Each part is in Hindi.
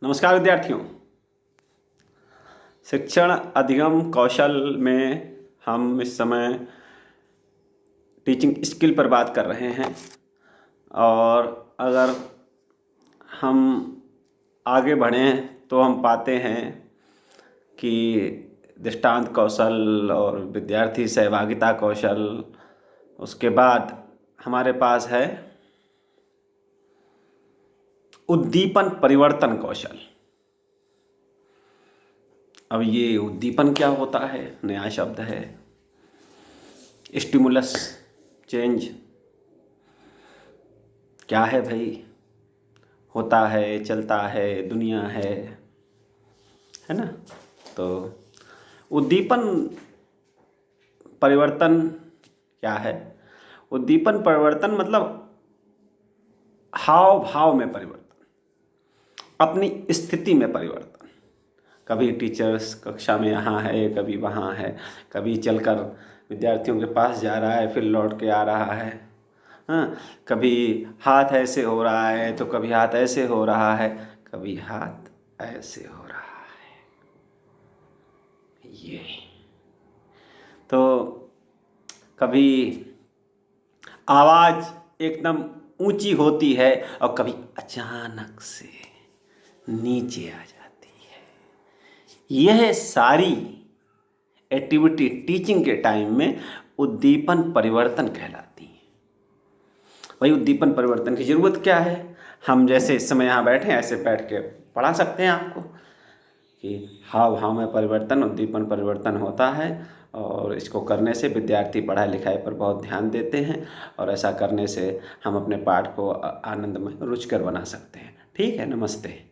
नमस्कार विद्यार्थियों। शिक्षण अधिगम कौशल में हम इस समय टीचिंग स्किल पर बात कर रहे हैं और अगर हम आगे बढ़ें तो हम पाते हैं कि दृष्टांत कौशल और विद्यार्थी सहभागिता कौशल, उसके बाद हमारे पास है उद्दीपन परिवर्तन कौशल। अब ये उद्दीपन क्या होता है? नया शब्द है। स्टिमुलस चेंज क्या है भाई? होता है, चलता है, दुनिया है ना? तो उद्दीपन परिवर्तन क्या है? उद्दीपन परिवर्तन मतलब हाव भाव में परिवर्तन, अपनी स्थिति में परिवर्तन। कभी टीचर्स कक्षा में यहाँ है, कभी वहाँ है, कभी चलकर विद्यार्थियों के पास जा रहा है, फिर लौट के आ रहा है। हाँ, कभी हाथ ऐसे हो रहा है तो कभी हाथ ऐसे हो रहा है, कभी हाथ ऐसे हो रहा है। ये तो कभी आवाज़ एकदम ऊंची होती है और कभी अचानक से नीचे आ जाती है। यह सारी एक्टिविटी टीचिंग के टाइम में उद्दीपन परिवर्तन कहलाती है। भाई उद्दीपन परिवर्तन की ज़रूरत क्या है? हम जैसे इस समय यहाँ बैठे हैं, ऐसे बैठ के पढ़ा सकते हैं आपको कि हाव भाव में परिवर्तन, उद्दीपन परिवर्तन होता है और इसको करने से विद्यार्थी पढ़ाई लिखाई पर बहुत ध्यान देते हैं और ऐसा करने से हम अपने पाठ को आनंदमय रुचिकर बना सकते हैं। ठीक है, नमस्ते।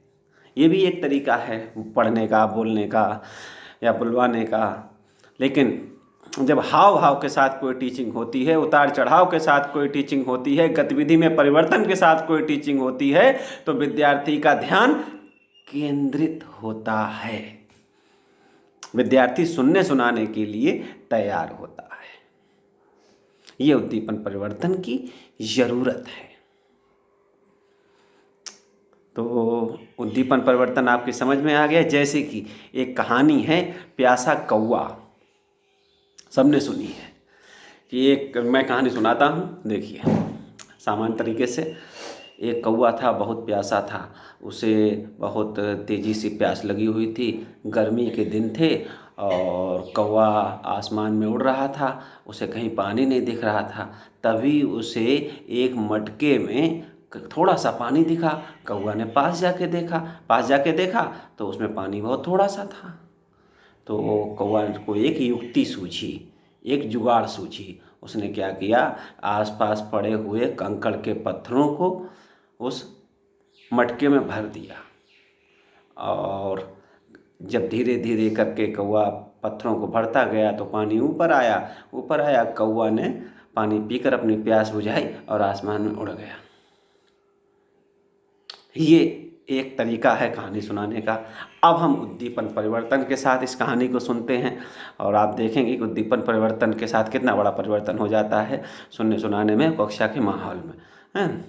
ये भी एक तरीका है पढ़ने का, बोलने का या बुलवाने का। लेकिन जब हाव भाव के साथ कोई टीचिंग होती है, उतार चढ़ाव के साथ कोई टीचिंग होती है, गतिविधि में परिवर्तन के साथ कोई टीचिंग होती है, तो विद्यार्थी का ध्यान केंद्रित होता है, विद्यार्थी सुनने सुनाने के लिए तैयार होता है। ये उद्दीपन परिवर्तन की जरूरत है। तो उद्दीपन परिवर्तन आपकी समझ में आ गया। जैसे कि एक कहानी है प्यासा कौवा, सबने सुनी है कि एक मैं कहानी सुनाता हूँ। देखिए, सामान्य तरीके से एक कौवा था, बहुत प्यासा था। उसे बहुत तेज़ी से प्यास लगी हुई थी। गर्मी के दिन थे और कौवा आसमान में उड़ रहा था, उसे कहीं पानी नहीं दिख रहा था। तभी उसे एक मटके में थोड़ा सा पानी दिखा। कौवा ने पास जाके देखा तो उसमें पानी बहुत थोड़ा सा था। तो कौवा को एक युक्ति सूझी, एक जुगाड़ सूझी। उसने क्या किया, आसपास पड़े हुए कंकड़ के पत्थरों को उस मटके में भर दिया और जब धीरे धीरे करके कौवा पत्थरों को भरता गया तो पानी ऊपर आया। कौवा ने पानी पीकर अपनी प्यास बुझाई और आसमान में उड़ गया। ये एक तरीका है कहानी सुनाने का। अब हम उद्दीपन परिवर्तन के साथ इस कहानी को सुनते हैं और आप देखेंगे कि उद्दीपन परिवर्तन के साथ कितना बड़ा परिवर्तन हो जाता है सुनने सुनाने में, कक्षा के माहौल में, हैं?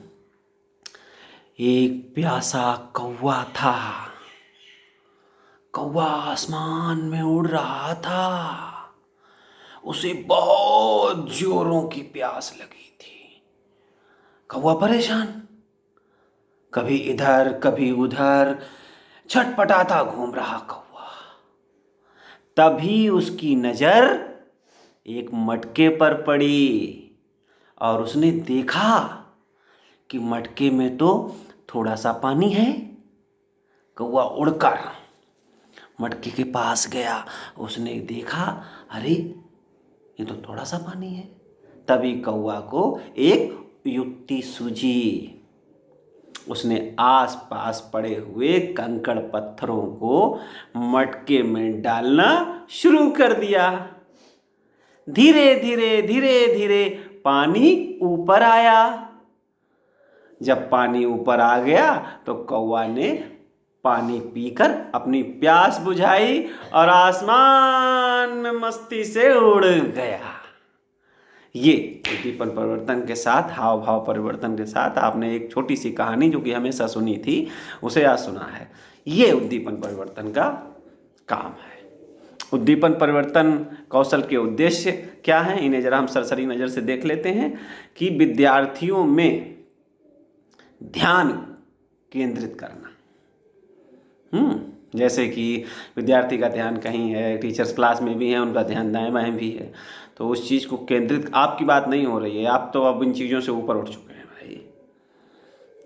एक प्यासा कौवा था। कौवा आसमान में उड़ रहा था। उसे बहुत जोरों की प्यास लगी थी। कौवा परेशान, कभी इधर कभी उधर छटपटाता घूम रहा कौवा। तभी उसकी नजर एक मटके पर पड़ी और उसने देखा कि मटके में तो थोड़ा सा पानी है। कौवा उड़कर मटके के पास गया। उसने देखा, अरे ये तो थोड़ा सा पानी है। तभी कौवा को एक युक्ति सूझी। उसने आसपास पड़े हुए कंकड़ पत्थरों को मटके में डालना शुरू कर दिया। धीरे धीरे पानी ऊपर आया। जब पानी ऊपर आ गया तो कौवा ने पानी पीकर अपनी प्यास बुझाई और आसमान में मस्ती से उड़ गया। ये उद्दीपन परिवर्तन के साथ, हाव भाव परिवर्तन के साथ आपने एक छोटी सी कहानी जो कि हमेशा सुनी थी उसे आज सुना है। ये उद्दीपन परिवर्तन का काम है। उद्दीपन परिवर्तन कौशल के उद्देश्य क्या हैं, इन्हें जरा हम सरसरी नज़र से देख लेते हैं कि विद्यार्थियों में ध्यान केंद्रित करना। जैसे कि विद्यार्थी का ध्यान कहीं है, टीचर्स क्लास में भी है, उनका ध्यान दाएं बाएं भी है, तो उस चीज़ को केंद्रित, आपकी बात नहीं हो रही है, आप तो अब इन चीज़ों से ऊपर उठ चुके हैं भाई।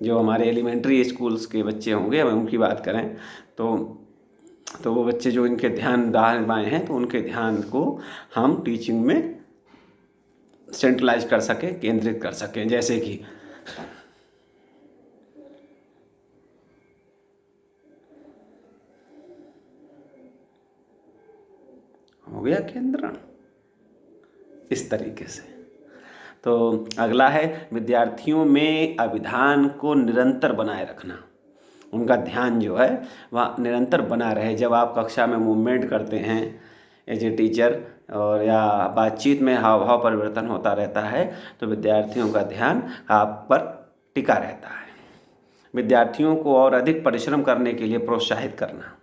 जो हमारे एलिमेंट्री स्कूल्स के बच्चे होंगे, हम उनकी बात करें तो वो बच्चे जो इनके ध्यान दाएं बाएं हैं, तो उनके ध्यान को हम टीचिंग में सेंट्रलाइज कर सकें, केंद्रित कर सकें। जैसे कि हो गया केंद्रण इस तरीके से। तो अगला है विद्यार्थियों में अभिधान को निरंतर बनाए रखना। उनका ध्यान जो है वह निरंतर बना रहे। जब आप कक्षा में मूवमेंट करते हैं एज ए टीचर और या बातचीत में हाव भाव परिवर्तन होता रहता है, तो विद्यार्थियों का ध्यान आप पर टिका रहता है। विद्यार्थियों को और अधिक परिश्रम करने के लिए प्रोत्साहित करना।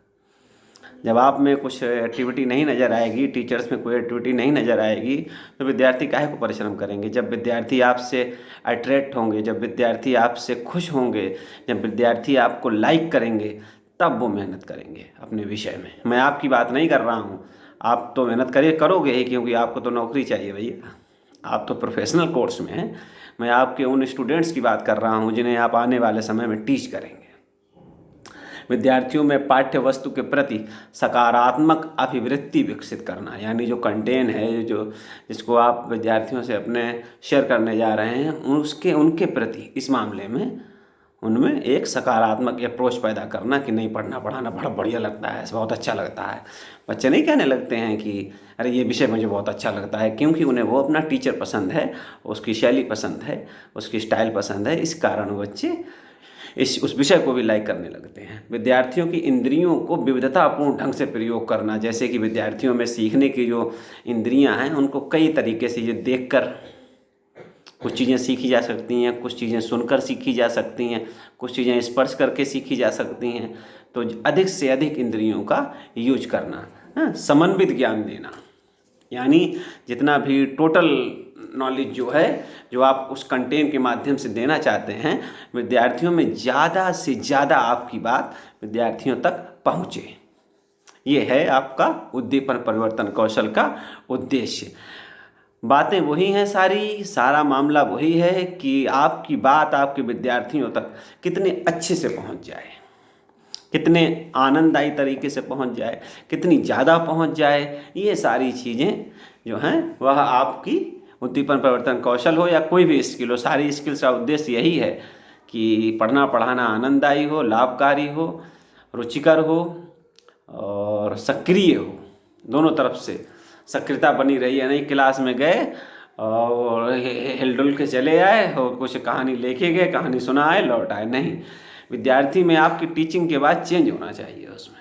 जब आप में कुछ एक्टिविटी नहीं नज़र आएगी, टीचर्स में कोई एक्टिविटी नहीं नज़र आएगी, तो विद्यार्थी काहे को परिश्रम करेंगे। जब विद्यार्थी आपसे अट्रैक्ट होंगे, जब विद्यार्थी आपसे खुश होंगे, जब विद्यार्थी आपको लाइक करेंगे, तब वो मेहनत करेंगे अपने विषय में। मैं आपकी बात नहीं कर रहा हूँ, आप तो मेहनत करोगे ही, क्योंकि आपको तो नौकरी चाहिए भैया, आप तो प्रोफेशनल कोर्स में हैं। मैं आपके उन स्टूडेंट्स की बात कर रहा हूँ जिन्हें आप आने वाले समय में टीच करेंगे। विद्यार्थियों में पाठ्य वस्तु के प्रति सकारात्मक अभिवृत्ति विकसित करना, यानी जो कंटेंट है, जो जिसको आप विद्यार्थियों से अपने शेयर करने जा रहे हैं, उनके प्रति इस मामले में उनमें एक सकारात्मक अप्रोच पैदा करना कि नहीं, पढ़ना पढ़ाना बड़ा बढ़िया लगता है, बहुत अच्छा लगता है। बच्चे नहीं कहने लगते हैं कि अरे ये विषय मुझे बहुत अच्छा लगता है, क्योंकि उन्हें वो अपना टीचर पसंद है, उसकी शैली पसंद है, उसकी स्टाइल पसंद है। इस कारण बच्चे उस विषय को भी लाइक करने लगते हैं। विद्यार्थियों की इंद्रियों को विविधतापूर्ण ढंग से प्रयोग करना। जैसे कि विद्यार्थियों में सीखने की जो इंद्रियां हैं, उनको कई तरीके से ये देखकर कुछ चीज़ें सीखी जा सकती हैं, कुछ चीज़ें सुनकर सीखी जा सकती हैं, कुछ चीज़ें स्पर्श करके सीखी जा सकती हैं। तो अधिक से अधिक इंद्रियों का यूज करना। समन्वित ज्ञान देना, यानी जितना भी टोटल नॉलेज जो है, जो आप उस कंटेंट के माध्यम से देना चाहते हैं, विद्यार्थियों में ज़्यादा से ज़्यादा आपकी बात विद्यार्थियों तक पहुँचे। ये है आपका उद्दीपन परिवर्तन कौशल का उद्देश्य। बातें वही हैं, सारा मामला वही है कि आपकी बात आपके विद्यार्थियों तक कितने अच्छे से पहुँच जाए, कितने आनंददायी तरीके से पहुँच जाए, कितनी ज़्यादा पहुँच जाए। ये सारी चीज़ें जो हैं वह आपकी उद्दीपन परिवर्तन कौशल हो या कोई भी स्किल हो, सारी स्किल्स का उद्देश्य यही है कि पढ़ना पढ़ाना आनंददायी हो, लाभकारी हो, रुचिकर हो और सक्रिय हो। दोनों तरफ से सक्रियता बनी रही है। नहीं क्लास में गए और हिलडुल के चले आए और कुछ कहानी लेके गए, कहानी सुनाए, लौट आए। नहीं, विद्यार्थी में आपकी टीचिंग के बाद चेंज होना चाहिए उसमें,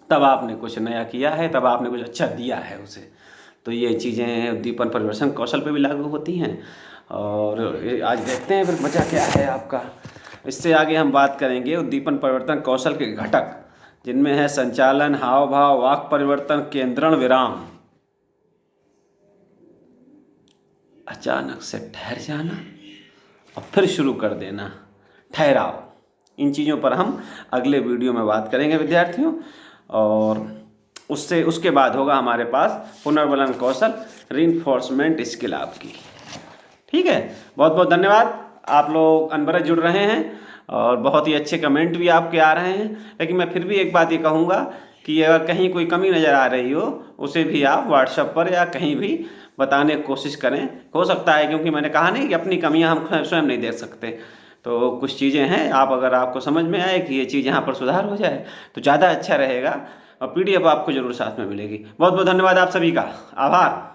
तब आपने कुछ नया किया है, तब आपने कुछ अच्छा दिया है उसे। तो ये चीज़ें उद्दीपन परिवर्तन कौशल पे भी लागू होती हैं। और आज देखते हैं फिर बचा क्या है आपका। इससे आगे हम बात करेंगे उद्दीपन परिवर्तन कौशल के घटक, जिनमें है संचालन, हाव भाव, वाक् परिवर्तन, केंद्रण, विराम। अचानक से ठहर जाना और फिर शुरू कर देना, ठहराव। इन चीज़ों पर हम अगले वीडियो में बात करेंगे विद्यार्थियों। और उसके बाद होगा हमारे पास पुनर्बलन कौशल, रीइंफोर्समेंट स्किल आपकी। ठीक है, बहुत बहुत धन्यवाद। आप लोग अनवरत जुड़ रहे हैं और बहुत ही अच्छे कमेंट भी आपके आ रहे हैं। लेकिन मैं फिर भी एक बात ये कहूँगा कि अगर कहीं कोई कमी नज़र आ रही हो, उसे भी आप व्हाट्सएप पर या कहीं भी बताने की कोशिश करें। हो सकता है, क्योंकि मैंने कहा नहीं कि अपनी कमियां हम स्वयं नहीं देख सकते, तो कुछ चीज़ें हैं, अगर आपको समझ में आए कि ये चीज़ यहाँ पर सुधार हो जाए तो ज़्यादा अच्छा रहेगा। और PDF आपको ज़रूर साथ में मिलेगी। बहुत बहुत धन्यवाद आप सभी का, आभार।